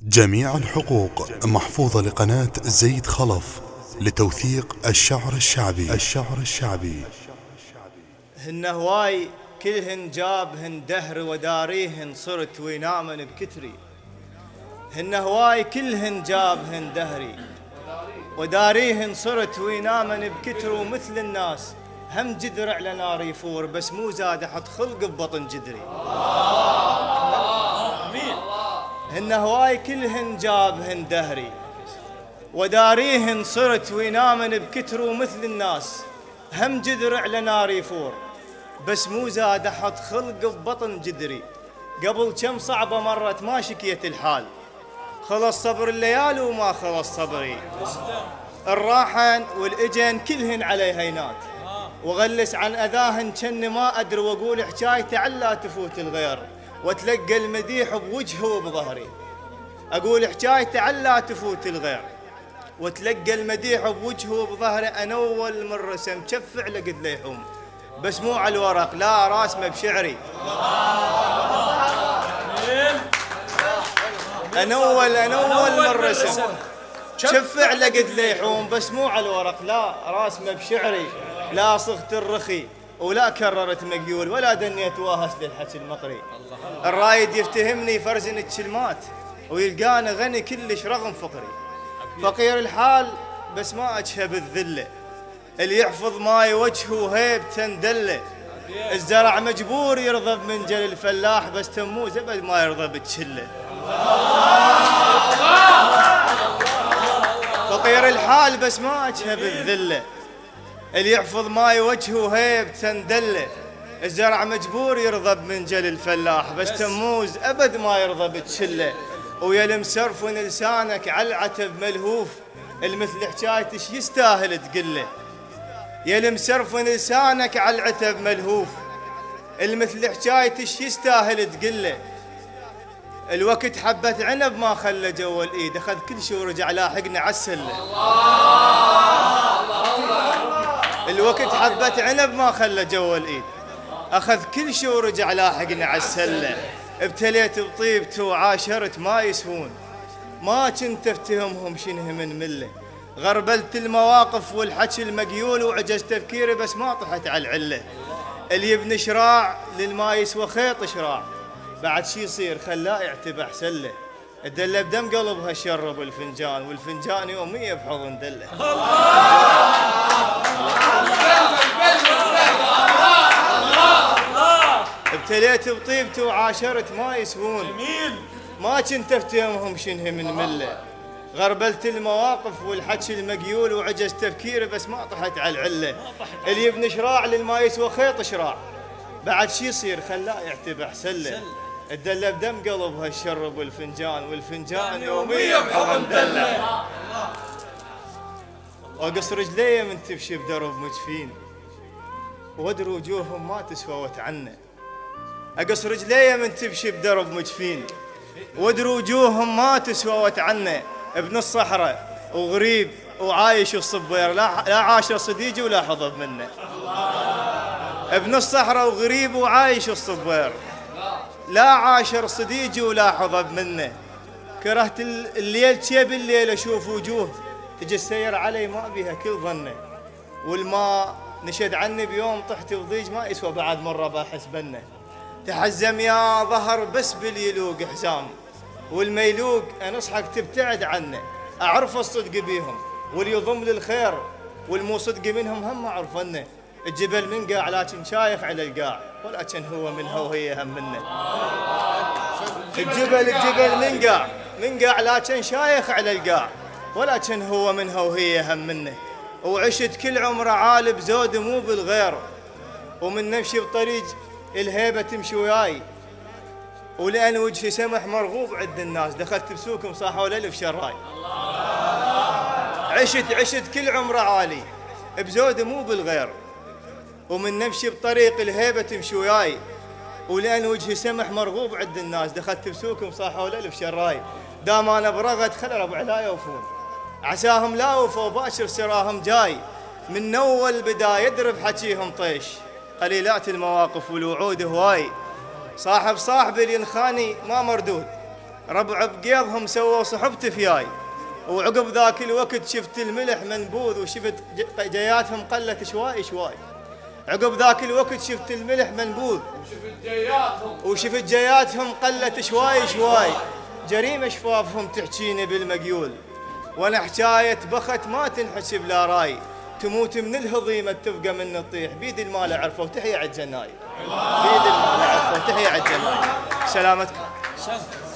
جميع الحقوق محفوظة لقناة زيد خلف لتوثيق الشعر الشعبي. هن هواي كلهن جابهن دهر وداريهن صرت وينامن بكتري. هن هواي كلهن جابهن دهري وداريهن صرت وينامن بكتر، ومثل الناس هم جدر على نار يفور، بس مو زاد احط خلق ببطن جدري. هن هواي كلهن جابهن دهري وداريهن صرت وينامن بكتر، ومثل الناس هم جدر على نار يفور، بس مو زاد احط خلق ببطن جدري. قبل كم صعبة مرت ما شكيت الحال، خلص صبر الليالي وما خلص صبري. الراحن والاجن كلهن علي هينات، وغلس عن اذاهن كن ما ادري، واقول حكايتي علا تفوت الغير، واتلقى المديح بوجهه وبظهري. اقول حكايتي علا تفوت الغير، واتلقى المديح بوجهه وبظهري. انا اول من رسم شفع لقد ليحوم، بس مو على الورق لا راسمه بشعري. انا اول من رسم شفع لقد ليحوم، بس مو على الورق لا راسمه بشعري. لا صغت الرخي ولا كررت مقيول، ولا دنيت واهس للحكي المقري. الرايد يفتهمني فرزن الكلمات، ويلقاني غني كلش رغم فقري. فقير الحال بس ما اجهب الذله، اللي يحفظ ماي وجهه هيبته ندله. الزرع مجبور يرضى بمنجل الفلاح، بس تموز ابد ما يرضى بالشله. فقير الحال بس ما اجهب الذله، اللي يحفظ ماي وجهه هيبته ندله. الزرع مجبور يرضى بمنجل الفلاح، بس تموز ابد ما يرضى بالشله. ويا المسرفن لسانك على العتب ملهوف، المثل حكايتش يستاهل تقله. يا المسرفن لسانك على العتب ملهوف، المثل حكايتش يستاهل تقله. الوقت حبة عنب ما خلى جوا الايد، اخذ كل شي ورجع لاحقنا عالسله. الوقت حبة عنب ما خلى جوا الايد، اخذ كل شي ورجع لاحقنا عالسله. ابتليت بطيبته وعاشرت ما يسهون، ما كنت افتهمهم شنه من مله. غربلت المواقف والحكي المقيول، وعجز تفكيري بس ما طحت على العله. اللي يبني شراع للما يسوى خيط شراع، بعد شي يصير خلاه يعتب احسن له. الدله بدم قلبها شرب الفنجان، والفنجان يوميه بحضن دله. ابتليت بطيبته وعاشرت ما يسهون، ما كنت افتهمهم شنه من مله. غربلت المواقف والحكي المقيول، وعجز تفكيري بس ما طحت على العله. اللي يبني شراع للما يسوى خيط شراع، بعد شي يصير خلاه يعتب احسن له. الدله بدم قلبها الشرب والفنجان، والفنجان يوميا بحضن دله. واقص رجلي من تمشي بدرب مجفين، وادري وجوههم ما تسوى وتعنى. اقص رجلي من تمشي بدرب مجفين، وادري وجوههم ما تسوى وتعنى. ابن الصحراء وغريب وعايش الصبير، لا عاشر صديقي ولا حضب منه. ابن الصحراء وغريب وعايش الصبير، لا عاشر صديقي ولا حضب منه. كرهت الليل شيب الليل اشوف وجوه، تجي السير علي ما بيها كل ظنه. والما نشد عني بيوم طحت بضيج، ما يسوى بعد مرة بحس بنه. تحزم يا ظهر بس باليلوق حزام، والميلوق انصحك تبتعد عنه. اعرف الصدق بيهم واللي يضم للخير، والمو صدق منهم هم اعرفنه. الجبل منقاع لكن شايخ على القاع، ولكن هو منها وهي هم منه. الجبل منقاع لكن شايخ على القاع، ولكن هو منها وهي هم منه. وعشت كل عمره عالب زود مو بالغير، ومن نمشي بطريق الهيبة تمشي وياي. ولأن وجهي سمح مرغوب عند الناس، دخلت بسوق صاحوا الألف شراي. عشت كل عمره عالي بزود مو بالغير، ومن نمشي بطريق الهيبة تمشي وياي. ولأن وجهي سمح مرغوب عند الناس، دخلت بسوق صاحوا الألف شراي. دام أنا برغد خلى ربع لا يوفون، عساهم لا وفوا باشر سراهم جاي. من أول بداية يدرب حكيهم طيش، قليلات المواقف والوعود هواي. صاحب صاحبي اللي ينخاني ما مردود، ربع بقيضهم سووا صحبت فياي، وعقب ذاك الوقت شفت الملح منبوذ وشفت جياتهم قلت شوي شوي. عقب ذاك الوقت شفت الملح منبوذ وشفت جياتهم قلت شوي شوي. جريمة شفافهم تحكيني بالمقيول، وانا حكاية بخت ما تنحسب لا راي. تموت من الهضيمة تبقى من الطيح، بيد المال عرفوا تحية عالجناي، بيد المال عرفوا تحية عالجناي. سلامتكم.